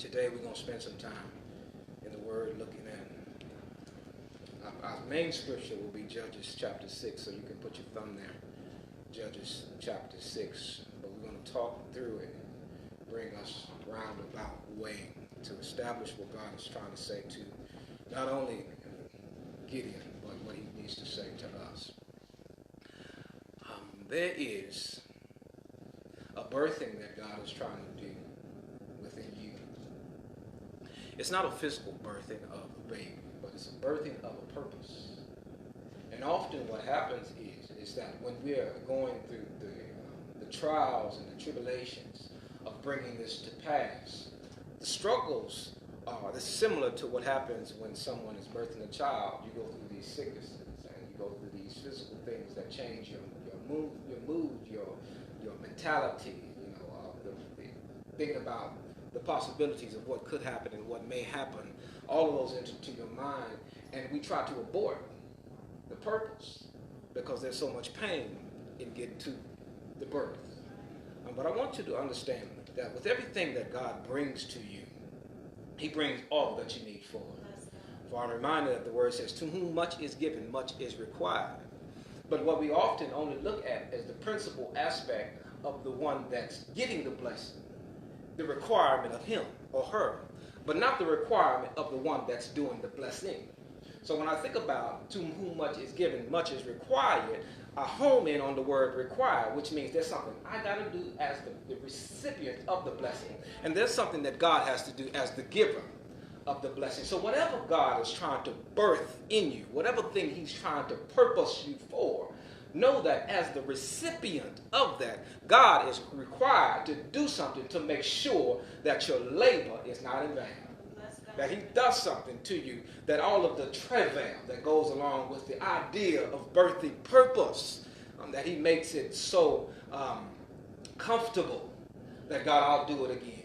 Today we're going to spend some time in the Word looking at our main scripture will be Judges chapter 6, so you can put your thumb there. Judges chapter 6, but we're going to talk through it and bring us roundabout way to establish what God is trying to say to not only Gideon, but what he needs to say to us. There is a birthing that God is trying to do within you. It's not a physical birthing of a baby, but it's a birthing of a purpose. And often what happens is that when we're going through the trials and the tribulations of bringing this to pass, the struggles are similar to what happens when someone is birthing a child. You go through these sicknesses and you go through these physical things that change your mood, your mentality. Thinking about the possibilities of what could happen and what may happen. All of those enter into your mind, and we try to abort the purpose because there's so much pain in getting to the birth. But I want you to understand that with everything that God brings to you, he brings all that you need for it. For I'm reminded that the word says, to whom much is given, much is required. But what we often only look at is the principal aspect of the one that's getting the blessing, the requirement of him or her, but not the requirement of the one that's doing the blessing. So when I think about to whom much is given, much is required, I home in on the word required, which means there's something I got to do as the recipient of the blessing. And there's something that God has to do as the giver of the blessing. So whatever God is trying to birth in you, whatever thing he's trying to purpose you for, know that as the recipient of that, God is required to do something to make sure that your labor is not in vain. That he does something to you, that all of the travail that goes along with the idea of birthing purpose, that he makes it so comfortable that God, I'll do it again.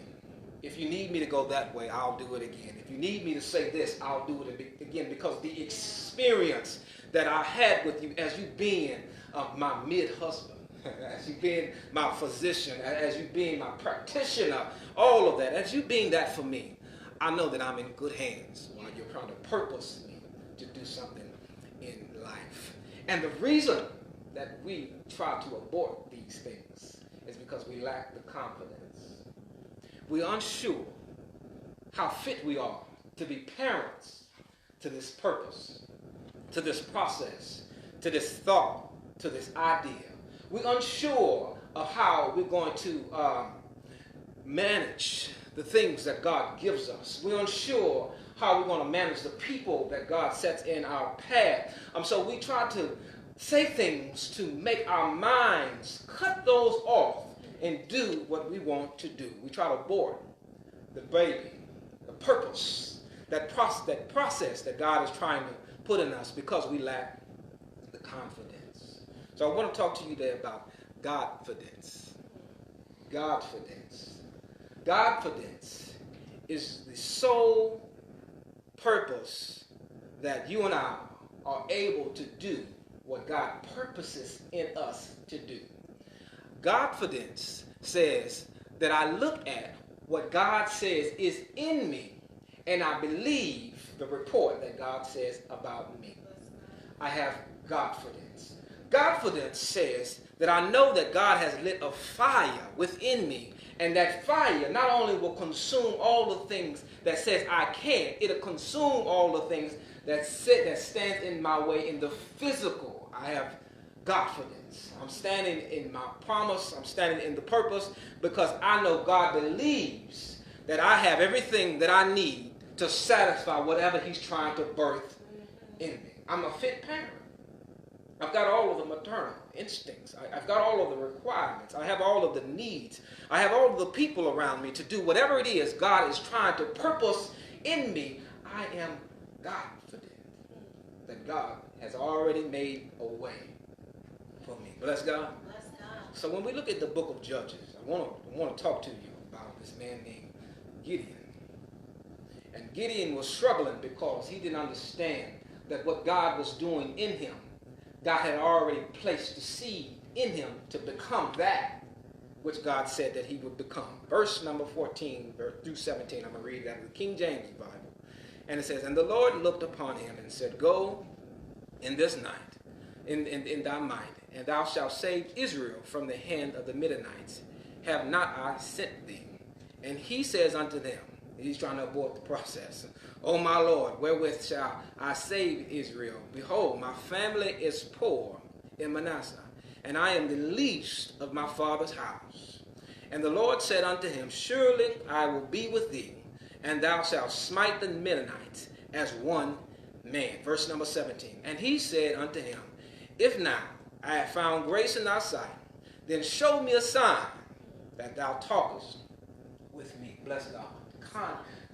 If you need me to go that way, I'll do it again. If you need me to say this, I'll do it again, because the experience that I had with you as you being my mid-husband, as you being my physician, as you being my practitioner, all of that, as you being that for me, I know that I'm in good hands while you're trying to purpose me to do something in life. And the reason that we try to abort these things is because we lack the confidence. We're unsure how fit we are to be parents to this purpose, to this process, to this thought, to this idea. We're unsure of how we're going to manage the things that God gives us. We're unsure how we're going to manage the people that God sets in our path. So we try to say things to make our minds cut those off and do what we want to do. We try to abort the baby, the purpose, that process that God is trying to put in us because we lack the confidence. So I want to talk to you today about GODfidence. GODfidence. GODfidence is the sole purpose that you and I are able to do what God purposes in us to do. GODfidence says that I look at what God says is in me, and I believe the report that God says about me. I have GODfidence. GODfidence says that I know that God has lit a fire within me, and that fire not only will consume all the things that says I can't, it'll consume all the things that stands in my way in the physical. I have GODfidence. I'm standing in my promise. I'm standing in the purpose because I know God believes that I have everything that I need to satisfy whatever he's trying to birth in me. I'm a fit parent. I've got all of the maternal instincts. I've got all of the requirements. I have all of the needs. I have all of the people around me to do whatever it is God is trying to purpose in me. I am GODfident that God has already made a way for me. Bless God. Bless God. So when we look at the book of Judges, I want to talk to you about this man named Gideon. And Gideon was struggling because he didn't understand that what God was doing in him, God had already placed the seed in him to become that which God said that he would become. Verse number 14 through 17, I'm going to read it out of the King James Bible. And it says, and the Lord looked upon him and said, go in this night, in thy might, and thou shalt save Israel from the hand of the Midianites. Have not I sent thee? And he says unto them, he's trying to abort the process, O my Lord, wherewith shall I save Israel? Behold, my family is poor in Manasseh, and I am the least of my father's house. And the Lord said unto him, surely I will be with thee, and thou shalt smite the Midianites as one man. Verse number 17. And he said unto him, if now I have found grace in thy sight, then show me a sign that thou talkest with me. Bless God.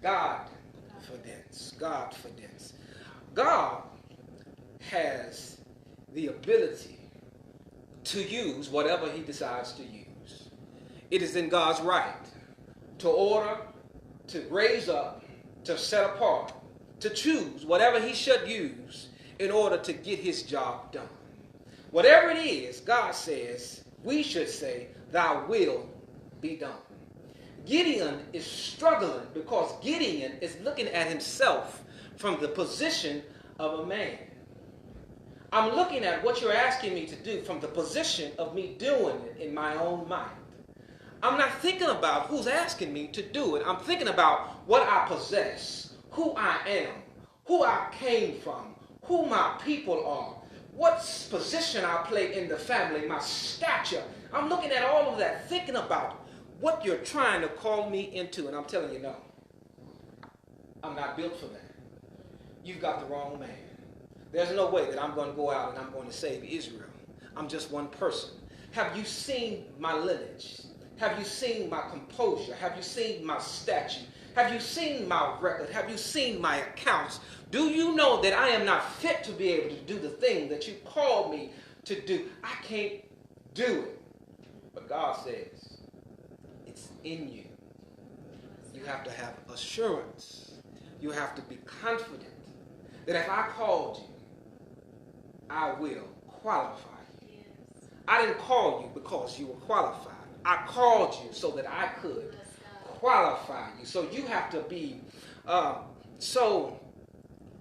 Godfidence. Godfidence. God has the ability to use whatever he decides to use. It is in God's right to order, to raise up, to set apart, to choose whatever he should use in order to get his job done. Whatever it is, God says, we should say, thy will be done. Gideon is struggling because Gideon is looking at himself from the position of a man. I'm looking at what you're asking me to do from the position of me doing it in my own mind. I'm not thinking about who's asking me to do it. I'm thinking about what I possess, who I am, who I came from, who my people are, what position I play in the family, my stature. I'm looking at all of that, thinking about what you're trying to call me into. And I'm telling you, no, I'm not built for that. You've got the wrong man. There's no way that I'm going to go out and I'm going to save Israel. I'm just one person. Have you seen my lineage? Have you seen my composure? Have you seen my statue? Have you seen my record? Have you seen my accounts? Do you know that I am not fit to be able to do the thing that you called me to do? I can't do it. But God says, it's in you. You have to have assurance. You have to be confident that if I called you, I will qualify you. Yes. I didn't call you because you were qualified. I called you so that I could qualify you. So you have to be so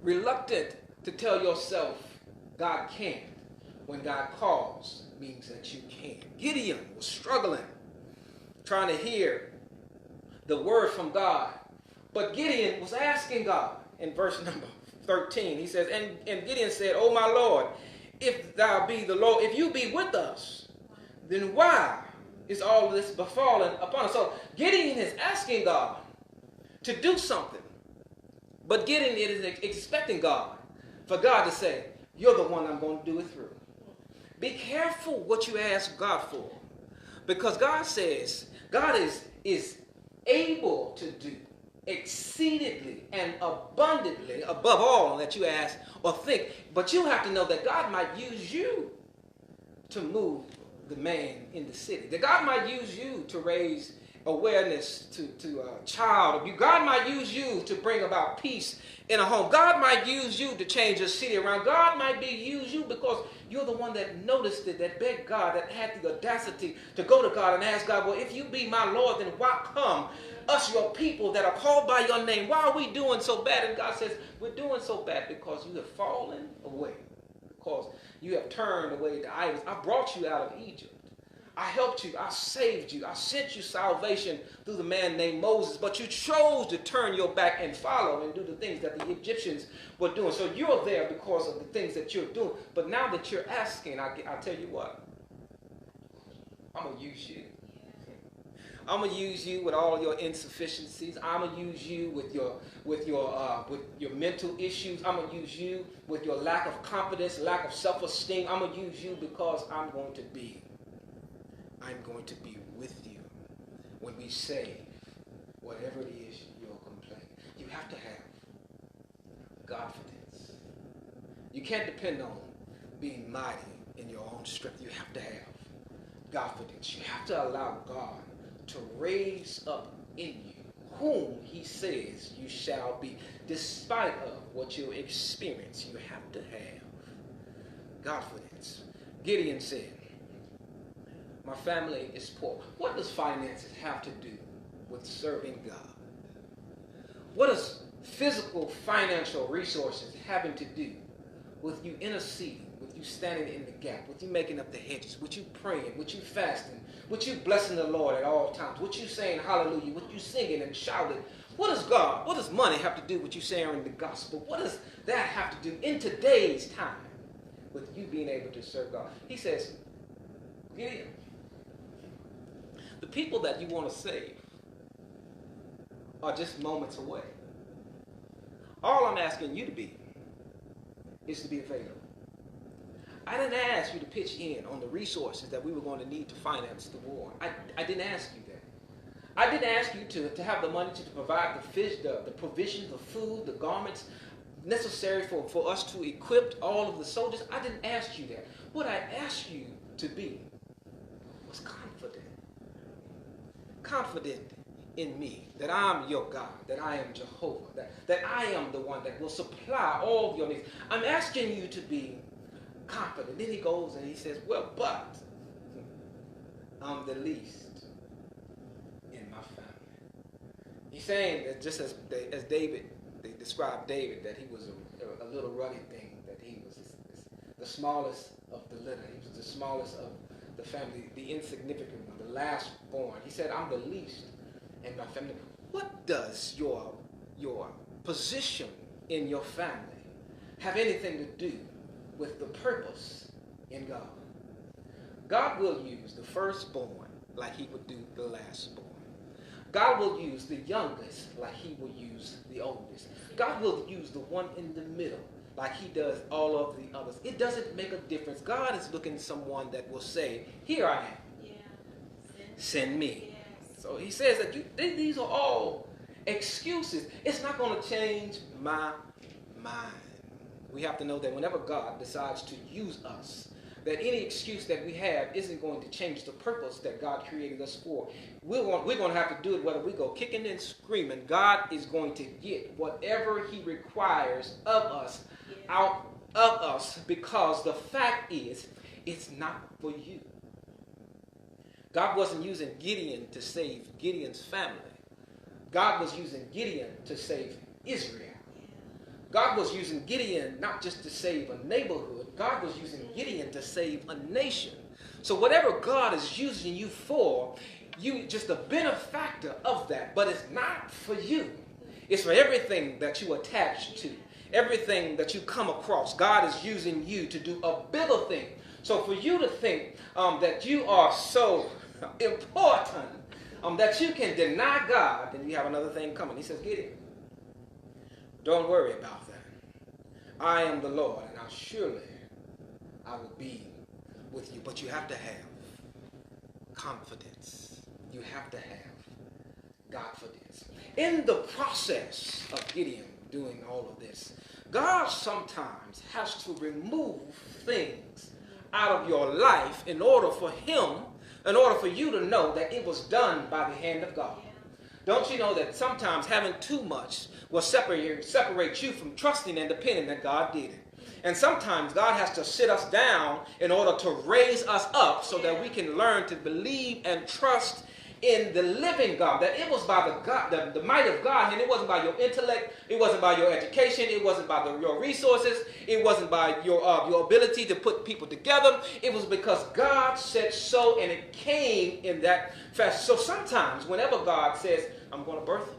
reluctant to tell yourself God can't when God calls means that you can. Gideon was struggling, trying to hear the word from God. But Gideon was asking God in verse number 13. He says, and Gideon said, O my Lord, if thou be the Lord, if you be with us, then why is all this befallen upon us? So Gideon is asking God to do something. But Gideon is expecting God, for God to say, you're the one I'm going to do it through. Be careful what you ask God for. Because God says, God is able to do exceedingly and abundantly above all that you ask or think. But you have to know that God might use you to move the man in the city. That God might use you to raise awareness to child abuse. God might use you to bring about peace in a home. God might use you to change your city around. God might use you because you're the one that noticed it, that begged God, that had the audacity to go to God and ask God, well, if you be my Lord, then why come us, your people that are called by your name? Why are we doing so bad? And God says, we're doing so bad because you have fallen away, because you have turned away the idols. I brought you out of Egypt. I helped you. I saved you. I sent you salvation through the man named Moses. But you chose to turn your back and follow and do the things that the Egyptians were doing. So you're there because of the things that you're doing. But now that you're asking, I tell you what, I'm going to use you. I'm going to use you with all your insufficiencies. I'm going to use you with your mental issues. I'm going to use you with your lack of confidence, lack of self-esteem. I'm going to use you because I'm going to be with you when we say whatever it is you're complaining. You have to have Godfidence. You can't depend on being mighty in your own strength. You have to have Godfidence. You have to allow God to raise up in you whom he says you shall be. Despite of what you experience, you have to have Godfidence. Gideon said, My family is poor. What does finances have to do with serving God? What does physical financial resources having to do with you interceding, with you standing in the gap, with you making up the hedges, with you praying, with you fasting, with you blessing the Lord at all times, with you saying hallelujah, with you singing and shouting? What does money have to do with you sharing the gospel? What does that have to do in today's time with you being able to serve God? He says, Gideon, the people that you want to save are just moments away. All I'm asking you to be is to be available. I didn't ask you to pitch in on the resources that we were going to need to finance the war. I didn't ask you that. I didn't ask you to have the money to provide the provisions, the food, the garments necessary for us to equip all of the soldiers. I didn't ask you that. What I asked you to be was confident. Confident in me, that I'm your God, that I am Jehovah, that I am the one that will supply all of your needs. I'm asking you to be confident. Then he goes and he says, well, but I'm the least in my family. He's saying that just as David, they described David, that he was a little ruddy thing, that he was the smallest of the litter. He was the smallest of the family, the insignificant one, the last born. He said, I'm the least in my family. What does your position in your family have anything to do with the purpose in God? God will use the firstborn like he would do the lastborn. God will use the youngest like he will use the oldest. God will use the one in the middle like he does all of the others. It doesn't make a difference. God is looking for someone that will say, here I am. Yeah. Send me. Yes. So he says that these are all excuses. It's not going to change my mind. We have to know that whenever God decides to use us, that any excuse that we have isn't going to change the purpose that God created us for. We're going to have to do it whether we go kicking and screaming. God is going to get whatever he requires of us out of us, because the fact is, it's not for you. God wasn't using Gideon to save Gideon's family. God was using Gideon to save Israel. God was using Gideon not just to save a neighborhood. God was using Gideon to save a nation. So whatever God is using you for, you just a benefactor of that. But it's not for you. It's for everything that you attach to, everything that you come across. God is using you to do a bigger thing. So for you to think that you are so important that you can deny God, then you have another thing coming. He says, Gideon, don't worry about that. I am the Lord, and surely I will be with you. But you have to have confidence. You have to have Godfidence. In the process of Gideon doing all of this, God sometimes has to remove things out of your life in order for you to know that it was done by the hand of God. Don't you know that sometimes having too much will separate you from trusting and depending that God did it? And sometimes God has to sit us down in order to raise us up so that we can learn to believe and trust in the living God. That it was by the might of God, and it wasn't by your intellect, it wasn't by your education, it wasn't by your resources, it wasn't by your ability to put people together. It was because God said so, and it came in that fashion. So sometimes whenever God says, I'm going to birth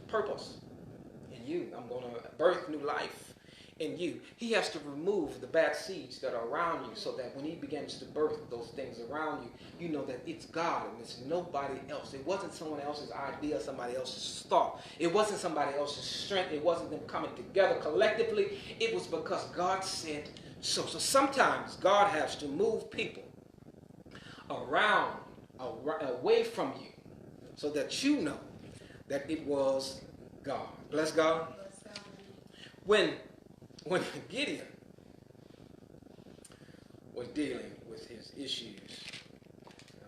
purpose in you, I'm going to birth new life in you, he has to remove the bad seeds that are around you, so that when he begins to birth those things around you, you know that it's God and it's nobody else. It wasn't someone else's idea, somebody else's thought. It wasn't somebody else's strength. It wasn't them coming together collectively. It was because God said so. So sometimes God has to move people away from you, so that you know that it was God. Bless God. When Gideon was dealing with his issues,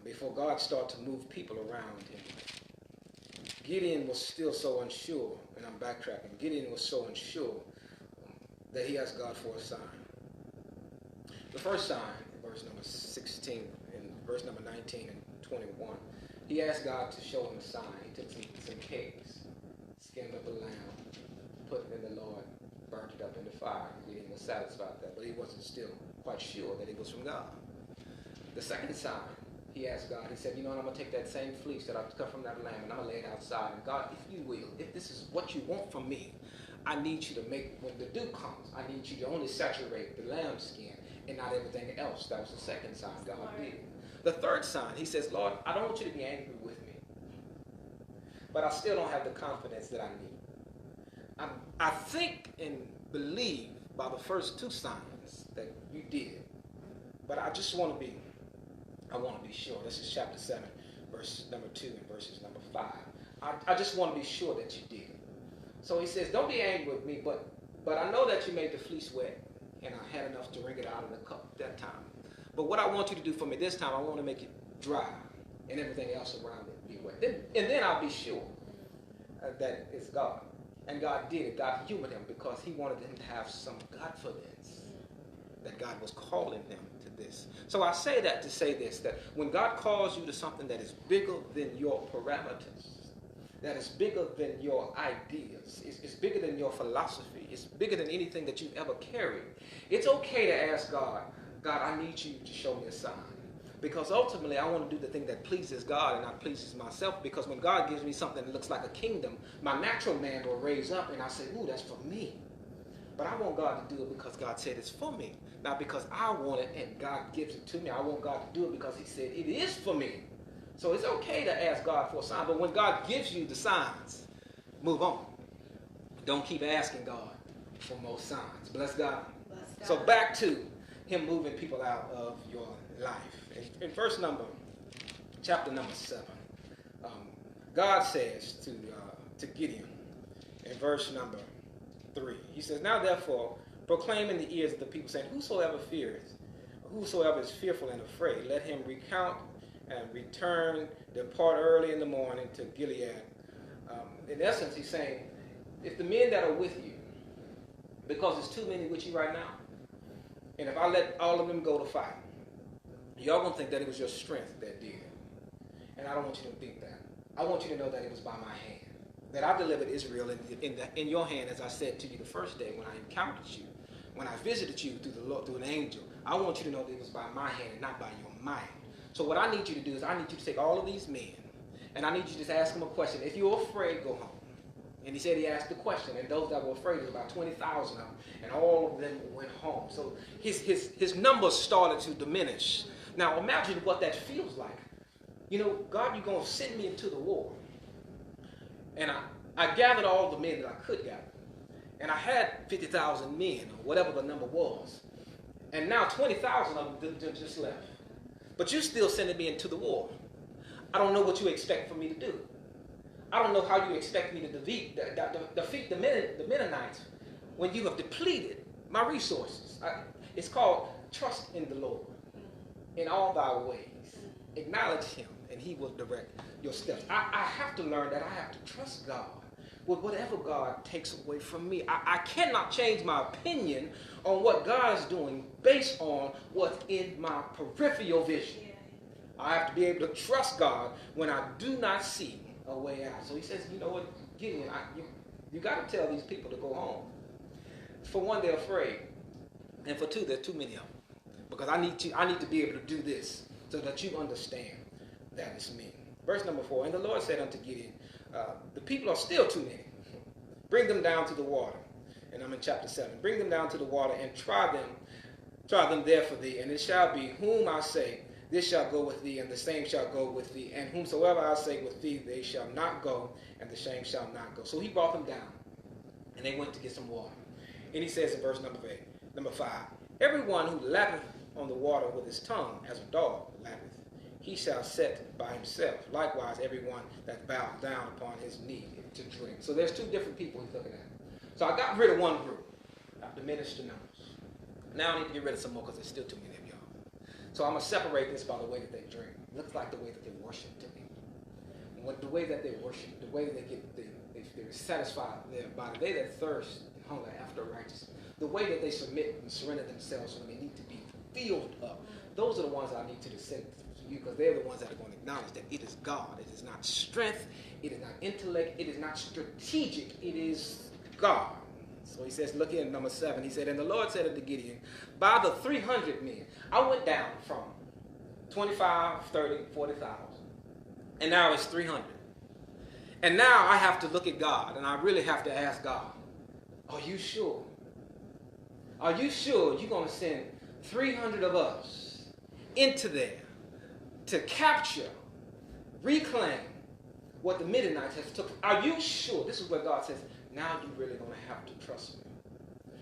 before God started to move people around him, Gideon was still so unsure, and I'm backtracking. Gideon was so unsure that he asked God for a sign. The first sign, in verse number 16, in verse number 19 and 21. He asked God to show him a sign. He took some pigs, skinned up a lamb, put it in the Lord, burnt it up in the fire. Gideon was satisfied with that, but he wasn't still quite sure that it was from God. The second sign, he asked God, he said, you know what, I'm going to take that same fleece that I cut from that lamb and I'm going to lay it outside. And God, if you will, if this is what you want from me, I need you to make, when the dew comes, I need you to only saturate the lamb skin and not everything else. That was the second sign God did. The third sign, he says, Lord, I don't want you to be angry with me, but I still don't have the confidence that I need. I think and believe by the first two signs that you did, but I just want to be sure. This is chapter 7, verse number 2 and verses number 5. I just want to be sure that you did. So he says, don't be angry with me, but I know that you made the fleece wet, and I had enough to wring it out of the cup that time. But what I want you to do for me this time, I want to make it dry, and everything else around it be wet. And then I'll be sure that it's God. And God did it. God humored him because he wanted him to have some GODfidence that God was calling him to this. So I say that to say this, that when God calls you to something that is bigger than your parameters, that is bigger than your ideas, it's bigger than your philosophy, it's bigger than anything that you've ever carried, it's okay to ask God, God, I need you to show me a sign. Because ultimately, I want to do the thing that pleases God and not pleases myself. Because when God gives me something that looks like a kingdom, my natural man will raise up and I say, ooh, that's for me. But I want God to do it because God said it's for me. Not because I want it and God gives it to me. I want God to do it because he said it is for me. So it's okay to ask God for a sign. But when God gives you the signs, move on. Don't keep asking God for more signs. Bless God. Bless God. So back to him moving people out of your life. In chapter number 7, God says to Gideon in verse number 3, he says, now therefore proclaim in the ears of the people, saying, whosoever is fearful and afraid, let him recount and return, depart early in the morning to Gilead. In essence, he's saying, if the men that are with you, because there's too many with you right now, and if I let all of them go to fight, y'all gonna think that it was your strength that did it. And I don't want you to think that. I want you to know that it was by my hand. That I delivered Israel in your hand, as I said to you the first day when I encountered you, when I visited you through an angel. I want you to know that it was by my hand and not by your mind. So what I need you to do is I need you to take all of these men, and I need you to just ask them a question. If you're afraid, go home. And he said he asked the question, and those that were afraid, there was about 20,000 of them, and all of them went home. So his numbers started to diminish. Now imagine what that feels like. You know, God, you're going to send me into the war. And I gathered all the men that I could gather. And I had 50,000 men, or whatever the number was. And now 20,000 of them just left. But you're still sending me into the war. I don't know what you expect for me to do. I don't know how you expect me to defeat the Mennonites when you have depleted my resources. It's called trust in the Lord in all thy ways. Acknowledge him, and he will direct your steps. I have to learn that I have to trust God with whatever God takes away from me. I cannot change my opinion on what God is doing based on what's in my peripheral vision. I have to be able to trust God when I do not see a way out. So he says, you know what, Gideon, you got to tell these people to go home. For one, they're afraid. And for two, there's too many of them. Because I need to be able to do this so that you understand that it's me. Verse number 4, and the Lord said unto Gideon, the people are still too many. Bring them down to the water. And I'm in chapter 7. Bring them down to the water and try them there for thee. And it shall be, whom I say, this shall go with thee, and the same shall go with thee. And whomsoever I say with thee, they shall not go, and the same shall not go. So he brought them down, and they went to get some water. And he says in verse number 5, everyone who lappeth on the water with his tongue, as a dog lappeth, he shall set by himself. Likewise, everyone that bows down upon his knee to drink. So there's two different people he's looking at. So I got rid of one group. I've diminished the numbers. Now I need to get rid of some more because there's still too many of y'all. So I'm going to separate this by the way that they drink. It looks like the way that they worship to me. The way that they worship, the way that they satisfy their body, they that thirst and hunger after righteousness, the way that they submit and surrender themselves when they need to be filled up. Those are the ones I need you, because they're the ones that are going to acknowledge that it is God. It is not strength. It is not intellect. It is not strategic. It is God. So he says, look in number 7. He said, and the Lord said unto Gideon, by the 300 men, I went down from 25, 30, 40,000. And now it's 300. And now I have to look at God, and I really have to ask God, are you sure? Are you sure you're going to send 300 of us into there to capture, reclaim what the Midianites have took? Are you sure? This is where God says, now you're really going to have to trust me,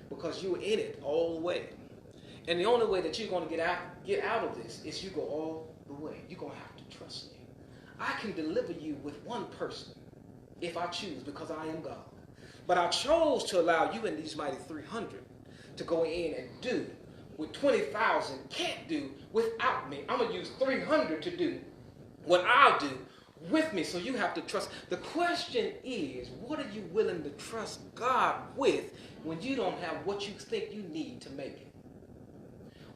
because you're in it all the way. And the only way that you're going to get out of this is you go all the way. You're going to have to trust me. I can deliver you with one person if I choose, because I am God. But I chose to allow you and these mighty 300 to go in and do what 20,000 can't do without me. I'm going to use 300 to do what I'll do with me. So you have to trust. The question is, what are you willing to trust God with when you don't have what you think you need to make it?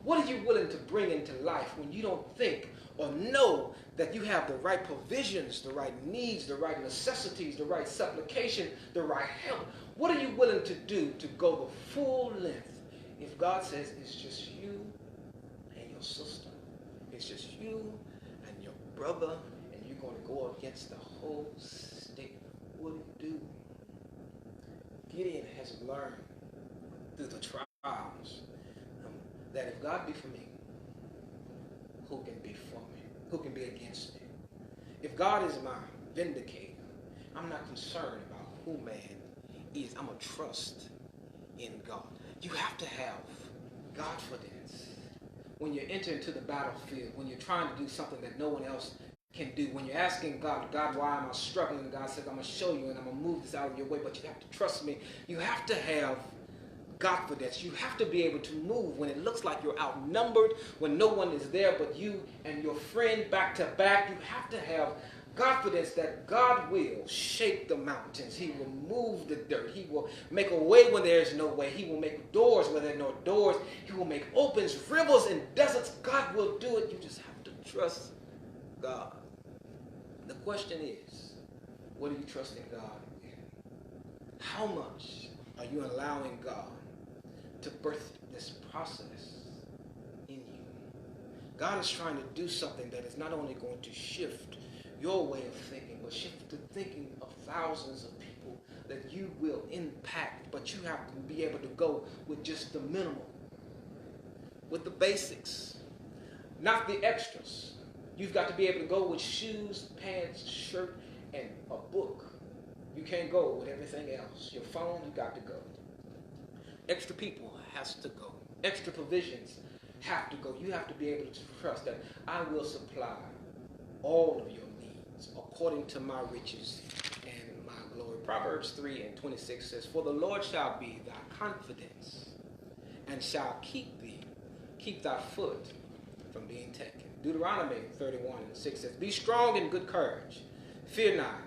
What are you willing to bring into life when you don't think or know that you have the right provisions, the right needs, the right necessities, the right supplication, the right help? What are you willing to do to go the full length if God says it's just you and your sister, it's just you and your brother, and you're going to go against the whole state? What do you do? Gideon has learned through the trials that if God be for me, who can be for me? Who can be against me? If God is my vindicator, I'm not concerned about who man is. I'm going to trust in God. You have to have GODfidence when you enter into the battlefield, when you're trying to do something that no one else can do. When you're asking God, why am I struggling? And God says, I'm going to show you and I'm going to move this out of your way, but you have to trust me. You have to have GODfidence. You have to be able to move when it looks like you're outnumbered, when no one is there but you and your friend back to back. You have to have GODfidence that God will shake the mountains. He will move the dirt. He will make a way when there is no way. He will make doors where there are no doors. He will make opens, rivers, and deserts. God will do it. You just have to trust God. The question is, what are you trusting God in? How much are you allowing God to birth this process in you? God is trying to do something that is not only going to shift your way of thinking, but shift the thinking of thousands of people that you will impact. But you have to be able to go with just the minimal, with the basics, not the extras. You've got to be able to go with shoes, pants, shirt, and a book. You can't go with everything else. Your phone, you got to go. Extra people has to go. Extra provisions have to go. You have to be able to trust that I will supply all of your needs according to my riches and my glory. Proverbs 3:26 says, for the Lord shall be thy confidence and shall keep thy foot from being taken. Deuteronomy 31:6 says, be strong and good courage. Fear not,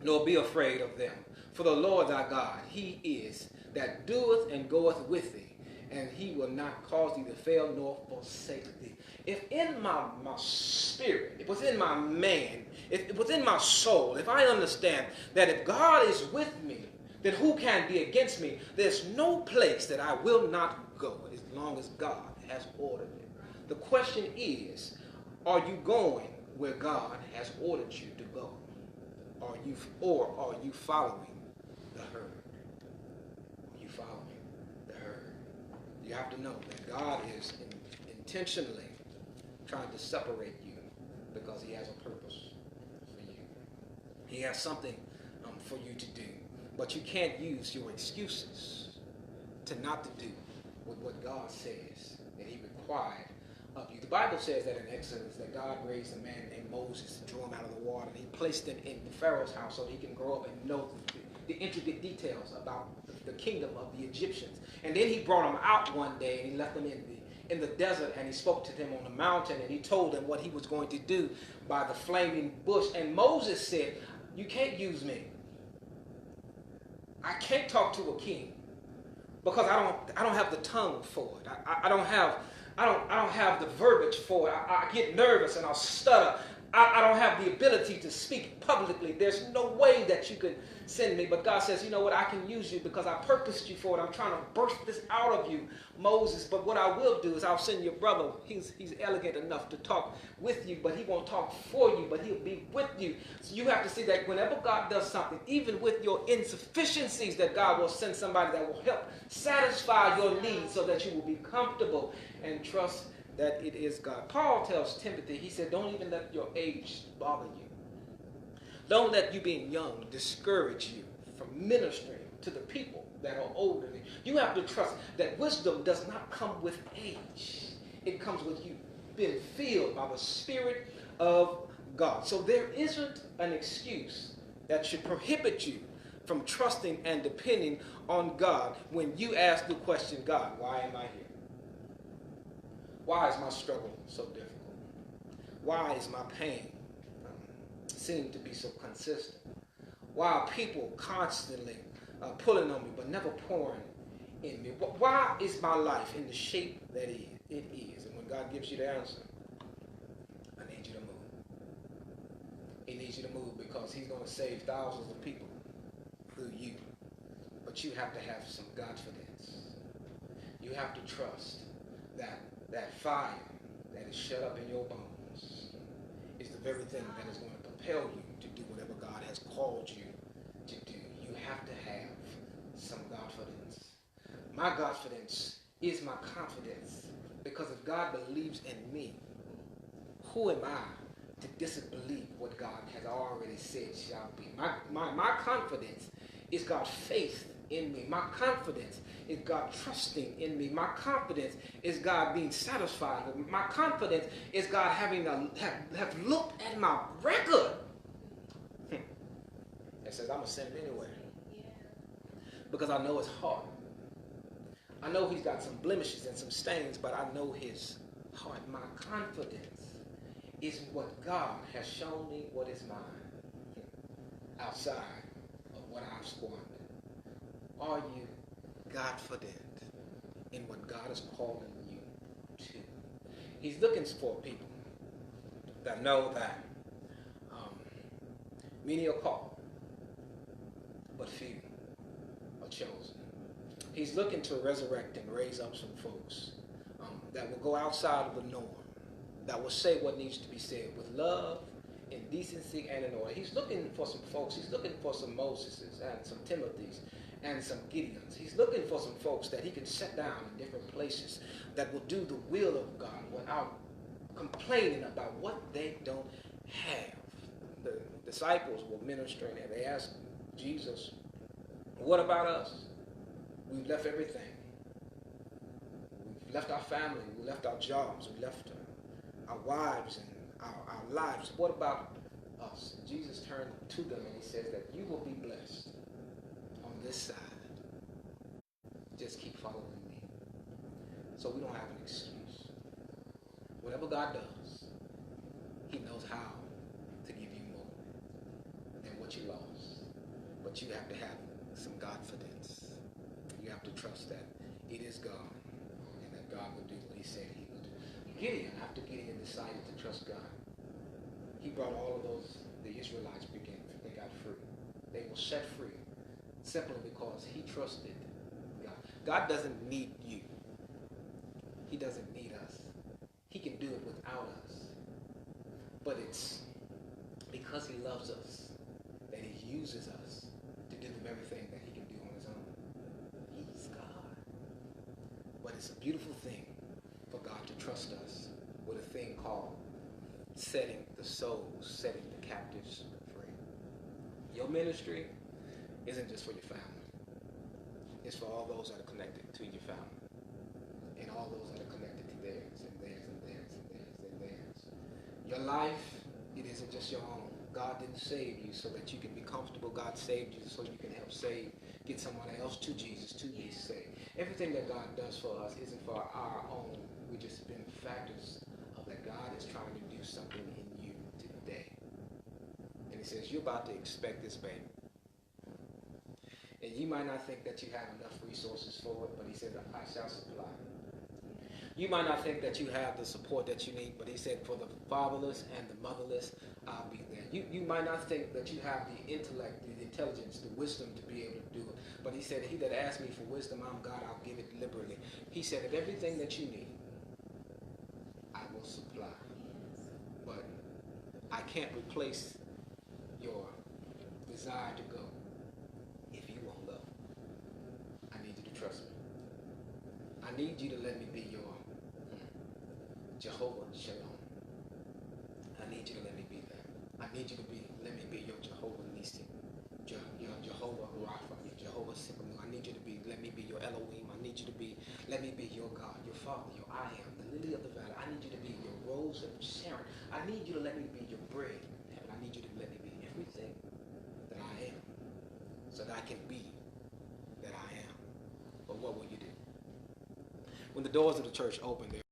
nor be afraid of them. For the Lord thy God, he is that doeth and goeth with thee, and he will not cause thee to fail nor forsake thee. If in my spirit, if within my man, if within my soul, if I understand that if God is with me, then who can be against me? There's no place that I will not go as long as God has ordered it. The question is, are you going where God has ordered you to go? Or are you following the herd? Are you following the herd? You have to know that God is intentionally trying to separate you because he has a purpose for you. He has something for you to do. But you can't use your excuses to not to do with what God says that he required of you. The Bible says that in Exodus that God raised a man named Moses and drew him out of the water, and he placed him in Pharaoh's house so he can grow up and know the intricate details about the kingdom of the Egyptians. And then he brought him out one day and he left them in the desert, and he spoke to them on the mountain, and he told them what he was going to do by the flaming bush. And Moses said, you can't use me. I can't talk to a king because I don't have the tongue for it. I don't have I don't have the verbiage for it. I get nervous and I'll stutter. I don't have the ability to speak publicly. There's no way that you could send me. But God says, you know what? I can use you because I purposed you for it. I'm trying to burst this out of you, Moses. But what I will do is I'll send your brother. He's elegant enough to talk with you, but he won't talk for you, but he'll be with you. So you have to see that whenever God does something, even with your insufficiencies, that God will send somebody that will help satisfy your needs so that you will be comfortable and trust that it is God. Paul tells Timothy, he said, don't even let your age bother you. Don't let you being young discourage you from ministering to the people that are older than you. You have to trust that wisdom does not come with age. It comes with you being filled by the Spirit of God. So there isn't an excuse that should prohibit you from trusting and depending on God when you ask the question, God, why am I here? Why is my struggle so difficult? Why is my pain seem to be so consistent? Why are people constantly pulling on me but never pouring in me? Why is my life in the shape that it is? And when God gives you the answer, I need you to move. He needs you to move because he's going to save thousands of people through you. But you have to have some GODfidence. You have to trust that fire that is shut up in your bones is the very thing that is going to propel you to do whatever God has called you to do. You have to have some GODfidence. My GODfidence is my confidence, because if God believes in me, who am I to disbelieve what God has already said shall be? My confidence is God's faith in me. My confidence is God trusting in me. My confidence is God being satisfied with me. My confidence is God having have looked at my record and says, I'm going to send it anyway. Because I know his heart. I know he's got some blemishes and some stains, but I know his heart. My confidence is what God has shown me what is mine outside of what I've squandered. Are you GODfident in what God is calling you to? He's looking for people that know that many are called, but few are chosen. He's looking to resurrect and raise up some folks that will go outside of the norm, that will say what needs to be said with love, in decency, and in order. He's looking for some folks. He's looking for some Moseses and some Timothys and some Gideons. He's looking for some folks that he can set down in different places that will do the will of God without complaining about what they don't have. The disciples were ministering and they asked Jesus, what about us? We've left everything. We've left our family. We left our jobs. We left our wives and our lives. What about us? And Jesus turned to them and he says that you will be blessed on this side. Just keep following me. So we don't have an excuse. Whatever God does, he knows how to give you more than what you lost. But you have to have some GODfidence. You have to trust that it is God and that God will do what he said he would do. Gideon, after Gideon decided to trust God, he brought all of the Israelites they got free. They were set free simply because he trusted God. God doesn't need you. He doesn't need us. He can do it without us. But it's because he loves us that he uses us to do the very thing that he can do on his own. He's God. But it's a beautiful thing for God to trust us with a thing called setting the souls, setting the captives free. Your ministry isn't just for your family. It's for all those that are connected to your family. And all those that are connected to theirs and theirs and theirs and theirs and theirs. Your life, it isn't just your own. God didn't save you so that you can be comfortable. God saved you so you can help get someone else to Jesus to be saved. Everything that God does for us isn't for our own. We've just been factors of that God is trying to do something in you today. And he says, you're about to expect this baby. And you might not think that you have enough resources for it, but he says, I shall supply. You might not think that you have the support that you need, but he said, for the fatherless and the motherless, I'll be there. You might not think that you have the intellect, the intelligence, the wisdom to be able to do it, but he said, he that asks me for wisdom, I'm God, I'll give it liberally. He said that everything that you need, I will supply. But I can't replace your desire to go if you won't go. I need you to trust me. I need you to let me be your Jehovah Shalom. I need you to let me be that. I need you to let me be your Jehovah Nissi, your Jehovah Rapha, your Jehovah Sikkenu. I need you to let me be your Elohim. I need you to let me be your God, your Father, your I am, the lily of the valley. I need you to be your rose of Sharon. I need you to let me be your bread. And I need you to let me be everything that I am, so that I can be that I am. But what will you do? When the doors of the church open,